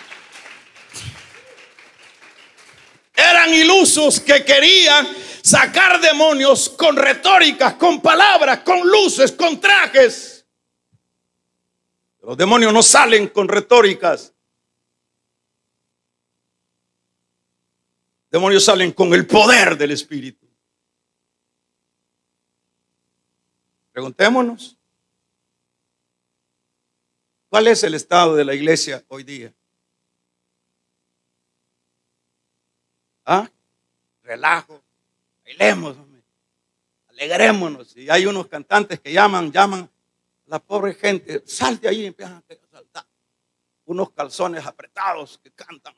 Eran ilusos que querían sacar demonios con retóricas, con palabras, con luces, con trajes. Los demonios no salen con retóricas. Los demonios salen con el poder del Espíritu. Preguntémonos, ¿cuál es el estado de la iglesia hoy día? Relajo, bailemos, alegrémonos. Y hay unos cantantes que llaman a la pobre gente, salte ahí y empiezan a saltar. Unos calzones apretados que cantan.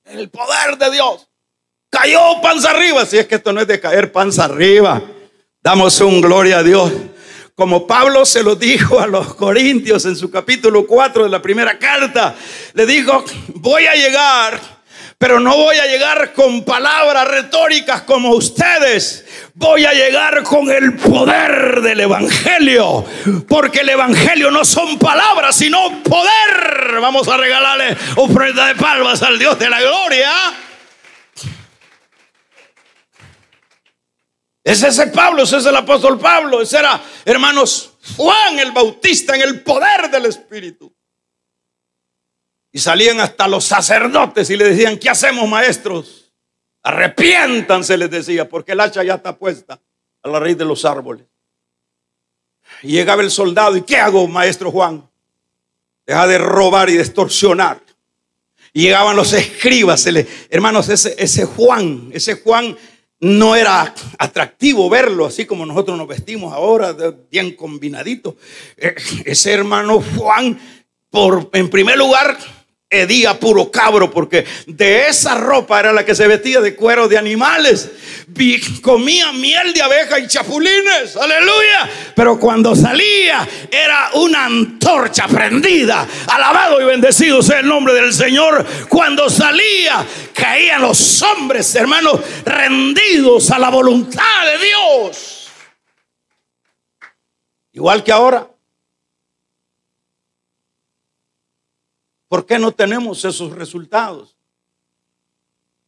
El poder de Dios cayó panza arriba. Si es que esto no es de caer panza arriba, damos un gloria a Dios. Como Pablo se lo dijo a los corintios en su capítulo 4 de la primera carta, le dijo: voy a llegar, pero no voy a llegar con palabras retóricas como ustedes. Voy a llegar con el poder del evangelio, porque el evangelio no son palabras, sino poder. Vamos a regalarle ofrenda de palmas al Dios de la gloria. Es ese Pablo, ese es el apóstol Pablo. Ese era, hermanos, Juan el Bautista en el poder del Espíritu. Y salían hasta los sacerdotes y le decían: ¿qué hacemos, maestros? Arrepiéntanse, les decía, porque el hacha ya está puesta a la raíz de los árboles. Y llegaba el soldado: ¿y qué hago, maestro Juan? Deja de robar y de extorsionar. Y llegaban los escribas. Hermanos, ese Juan no era atractivo verlo así como nosotros nos vestimos ahora, bien combinadito. Ese hermano Juan, en primer lugar, hedía puro cabro, porque de esa ropa era la que se vestía, de cuero de animales. Comía miel de abeja y chapulines, aleluya. Pero cuando salía era una antorcha prendida. Alabado y bendecido sea el nombre del Señor. Cuando salía, caían los hombres, hermanos, rendidos a la voluntad de Dios. Igual que ahora. ¿Por qué no tenemos esos resultados?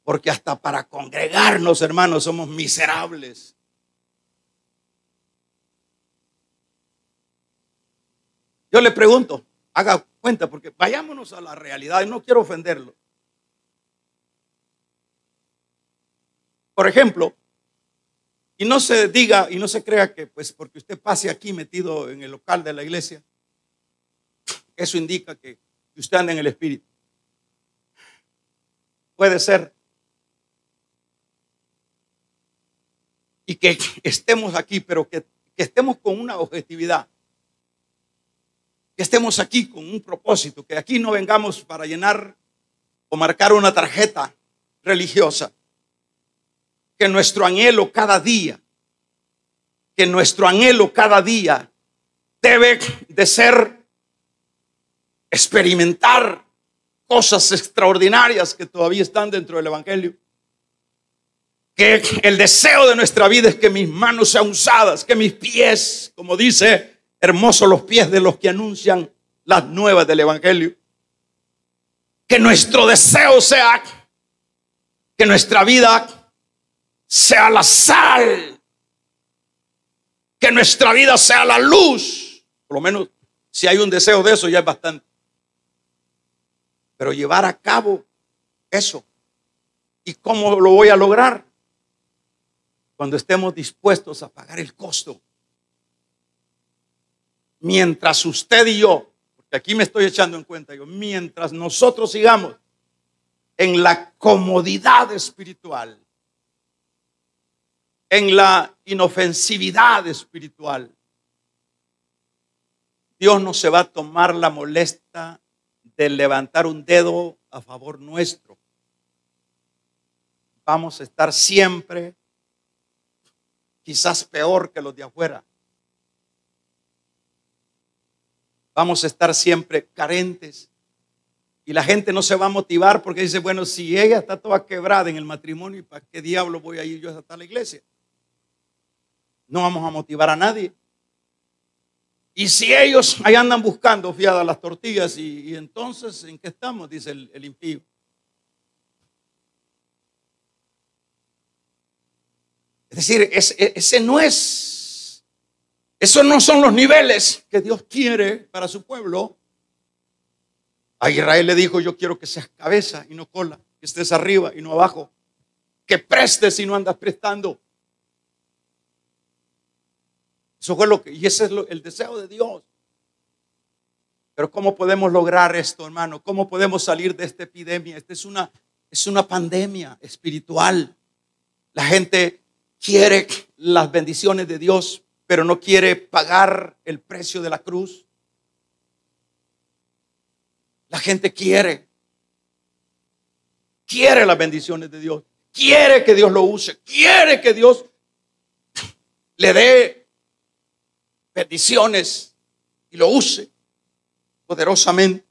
Porque hasta para congregarnos, hermanos, somos miserables. Yo le pregunto, haga cuenta, porque vayámonos a la realidad y no quiero ofenderlo. Por ejemplo, y no se diga y no se crea que pues porque usted pase aquí metido en el local de la iglesia, eso indica que usted anda en el Espíritu. Puede ser. Y que estemos aquí, pero que estemos con una objetividad. Que estemos aquí con un propósito. Que aquí no vengamos para llenar o marcar una tarjeta religiosa. Que nuestro anhelo cada día debe de ser experimentar cosas extraordinarias que todavía están dentro del evangelio. Que el deseo de nuestra vida es que mis manos sean usadas, que mis pies, como dice, hermosos los pies de los que anuncian las nuevas del evangelio. Que nuestro deseo sea que nuestra vida sea la sal, que nuestra vida sea la luz. Por lo menos si hay un deseo de eso ya es bastante. Pero llevar a cabo eso, ¿y cómo lo voy a lograr? Cuando estemos dispuestos a pagar el costo. Mientras usted y yo, porque aquí me estoy echando en cuenta yo, mientras nosotros sigamos en la comodidad espiritual, en la inofensividad espiritual, Dios no se va a tomar la molestia de levantar un dedo a favor nuestro. Vamos a estar siempre, quizás peor que los de afuera. Vamos a estar siempre carentes. Y la gente no se va a motivar porque dice: bueno, si ella está toda quebrada en el matrimonio, ¿y para qué diablo voy a ir yo hasta la iglesia? No vamos a motivar a nadie. Y si ellos ahí andan buscando fiadas las tortillas, y entonces ¿en qué estamos? Dice el impío. Es decir, esos no son los niveles que Dios quiere para su pueblo. A Israel le dijo: yo quiero que seas cabeza y no cola, que estés arriba y no abajo, que prestes y no andas prestando. Eso fue y ese es el deseo de Dios. Pero ¿cómo podemos lograr esto, hermano? ¿Cómo podemos salir de esta epidemia? Esta es una pandemia espiritual. La gente quiere las bendiciones de Dios, pero no quiere pagar el precio de la cruz. La gente quiere las bendiciones de Dios, quiere que Dios lo use, quiere que Dios le dé bendiciones y lo use poderosamente,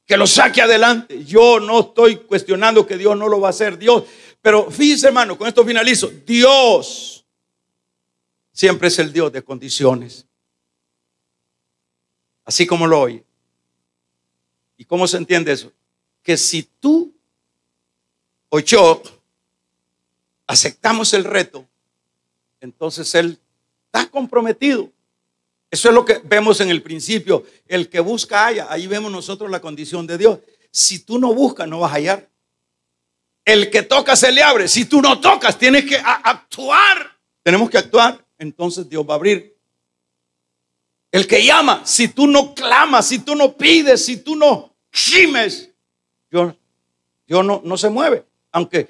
que lo saque adelante. Yo no estoy cuestionando que Dios no lo va a hacer, Dios, pero fíjese, hermano, con esto finalizo. Dios siempre es el Dios de condiciones, así como lo oye. ¿Y cómo se entiende eso? Que si tú o yo aceptamos el reto, entonces Él está comprometido. Eso es lo que vemos en el principio. El que busca halla. Ahí vemos nosotros la condición de Dios. Si tú no buscas, no vas a hallar. El que toca se le abre. Si tú no tocas, tienes que actuar. Tenemos que actuar. Entonces Dios va a abrir. El que llama, si tú no clamas, si tú no pides, si tú no gimes, Dios no se mueve. Aunque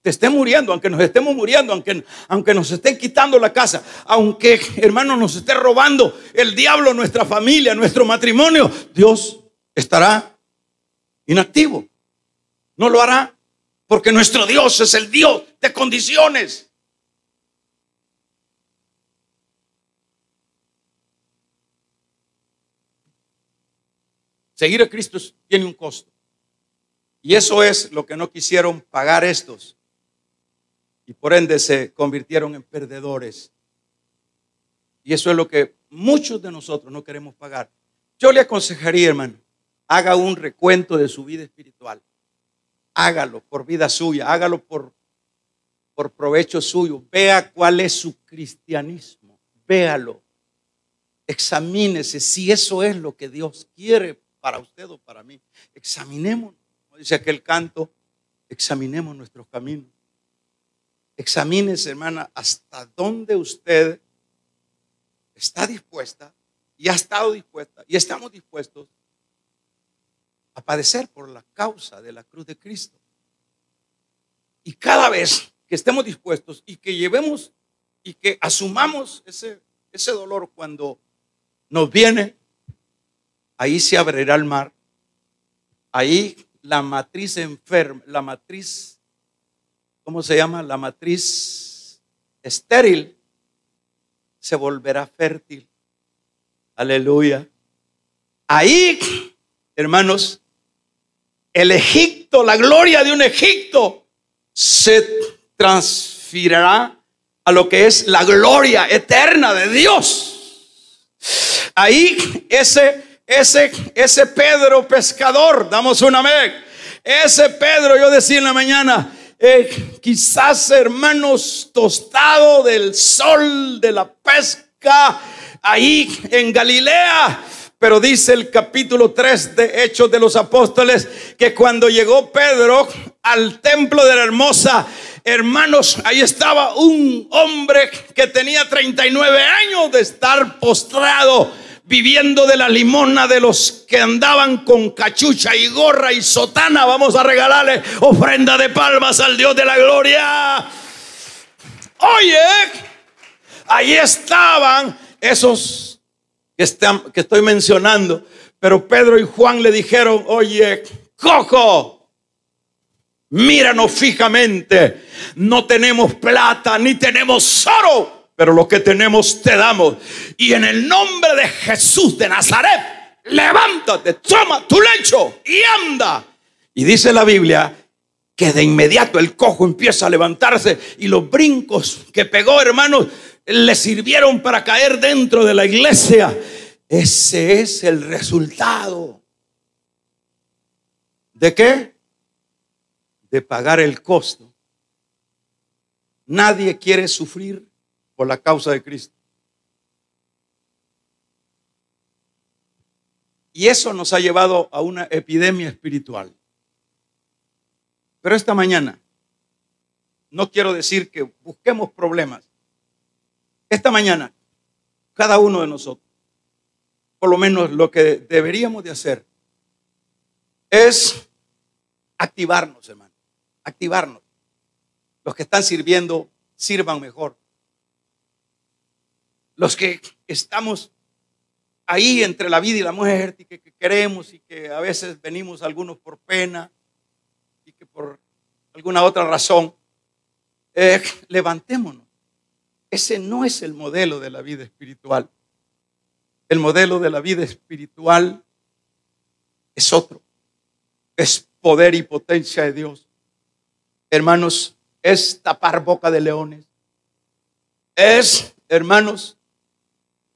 te esté muriendo, aunque nos estemos muriendo, aunque nos estén quitando la casa, aunque, hermano, nos esté robando el diablo, nuestra familia, nuestro matrimonio, Dios estará inactivo. No lo hará, porque nuestro Dios es el Dios de condiciones. Seguir a Cristo tiene un costo. Y eso es lo que no quisieron pagar estos. Y por ende se convirtieron en perdedores. Y eso es lo que muchos de nosotros no queremos pagar. Yo le aconsejaría, hermano, haga un recuento de su vida espiritual. Hágalo por vida suya, hágalo por provecho suyo. Vea cuál es su cristianismo. Véalo. Examínese si eso es lo que Dios quiere para usted o para mí. Examinemos, como dice aquel canto, examinemos nuestros caminos. Examínese, hermana, hasta dónde usted está dispuesta y ha estado dispuesta y estamos dispuestos a padecer por la causa de la cruz de Cristo. Y cada vez que estemos dispuestos y que llevemos y que asumamos ese dolor cuando nos viene, ahí se abrirá el mar. Ahí la matriz enferma, la matriz, ¿cómo se llama? La matriz estéril se volverá fértil. Aleluya. Ahí, hermanos, el Egipto, la gloria de un Egipto se transferirá a lo que es la gloria eterna de Dios. Ahí ese Pedro pescador, damos un amén. Ese Pedro, yo decía en la mañana, quizás, hermanos, tostado del sol, de la pesca, ahí en Galilea. Pero dice el capítulo 3 de Hechos de los Apóstoles que cuando llegó Pedro al templo de la Hermosa, hermanos, ahí estaba un hombre que tenía 39 años de estar postrado, viviendo de la limosna de los que andaban con cachucha y gorra y sotana. Vamos a regalarle ofrenda de palmas al Dios de la gloria. Oye, ahí estaban esos que estoy mencionando. Pero Pedro y Juan le dijeron: oye, cojo, míranos fijamente. No tenemos plata ni tenemos oro, pero lo que tenemos te damos. Y en el nombre de Jesús de Nazaret, levántate, toma tu lecho y anda. Y dice la Biblia que de inmediato el cojo empieza a levantarse, y los brincos que pegó, hermanos, le sirvieron para caer dentro de la iglesia. Ese es el resultado. ¿De qué? De pagar el costo. Nadie quiere sufrir por la causa de Cristo. Y eso nos ha llevado a una epidemia espiritual. Pero esta mañana, no quiero decir que busquemos problemas. Esta mañana, cada uno de nosotros, por lo menos lo que deberíamos de hacer, es activarnos, hermano. Activarnos. Los que están sirviendo, sirvan mejor. Los que estamos ahí entre la vida y la muerte, y que queremos, y que a veces venimos algunos por pena y que por alguna otra razón, levantémonos. Ese no es el modelo de la vida espiritual. El modelo de la vida espiritual es otro. Es poder y potencia de Dios. Hermanos, es tapar boca de leones. Es, hermanos,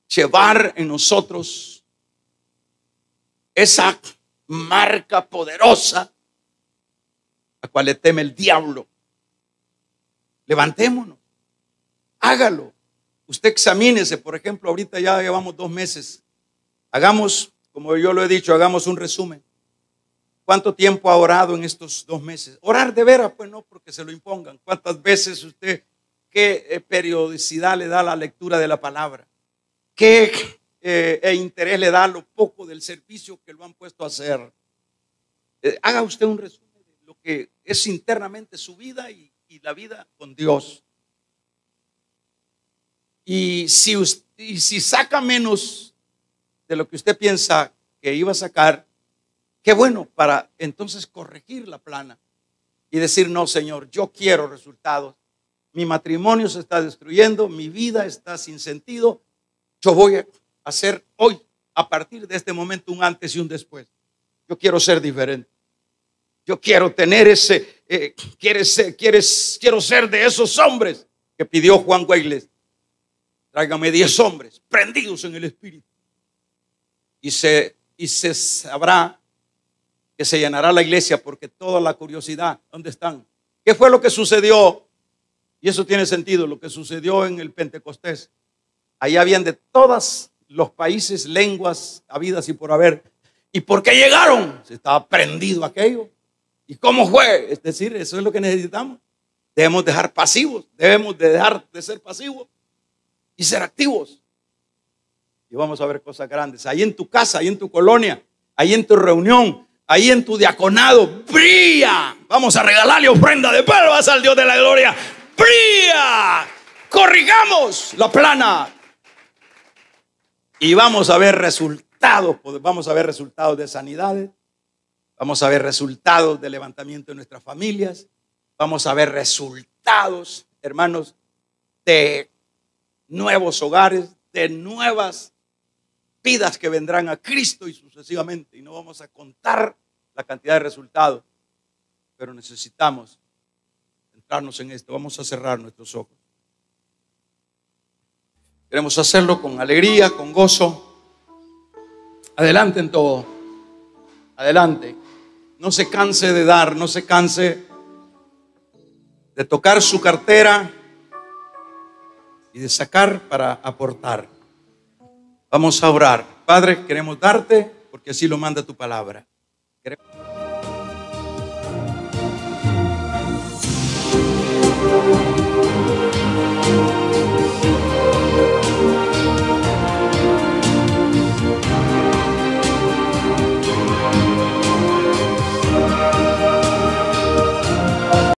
llevar en nosotros esa marca poderosa a cual le teme el diablo. Levantémonos, hágalo. Usted examínese, por ejemplo, ahorita ya llevamos 2 meses. Hagamos, como yo lo he dicho, hagamos un resumen. ¿Cuánto tiempo ha orado en estos 2 meses? Orar de veras, pues no porque se lo impongan. ¿Cuántas veces usted, qué periodicidad le da a la lectura de la palabra? ¿Qué interés le da a lo poco del servicio que lo han puesto a hacer? Haga usted un resumen de lo que es internamente su vida y la vida con Dios. Y si saca menos de lo que usted piensa que iba a sacar, qué bueno, para entonces corregir la plana y decir: no, Señor, yo quiero resultados. Mi matrimonio se está destruyendo, mi vida está sin sentido. Yo voy a hacer hoy, a partir de este momento, un antes y un después. Yo quiero ser diferente. Yo quiero tener quiero ser de esos hombres que pidió Juan Weigles. Tráigame 10 hombres prendidos en el espíritu. Y se sabrá que se llenará la iglesia, porque toda la curiosidad, ¿dónde están? ¿Qué fue lo que sucedió? Y eso tiene sentido, lo que sucedió en el Pentecostés. Ahí habían de todos los países, lenguas habidas y por haber. ¿Y por qué llegaron? Se estaba prendido aquello. ¿Y cómo fue? Es decir, eso es lo que necesitamos. Debemos dejar pasivos, debemos de dejar de ser pasivos y ser activos. Y vamos a ver cosas grandes. Ahí en tu casa, ahí en tu colonia, ahí en tu reunión, ahí en tu diaconado, brilla. Vamos a regalarle ofrenda de palmas al Dios de la gloria. Brilla. Corrigamos la plana. Y vamos a ver resultados. Vamos a ver resultados de sanidades. Vamos a ver resultados de levantamiento de nuestras familias. Vamos a ver resultados, hermanos, de nuevos hogares, de nuevas vidas que vendrán a Cristo y sucesivamente. Y no vamos a contar la cantidad de resultados, pero necesitamos centrarnos en esto. Vamos a cerrar nuestros ojos. Queremos hacerlo con alegría, con gozo. Adelante en todo. Adelante. No se canse de dar, no se canse de tocar su cartera y de sacar para aportar. Vamos a orar. Padre, queremos darte porque así lo manda tu palabra. Queremos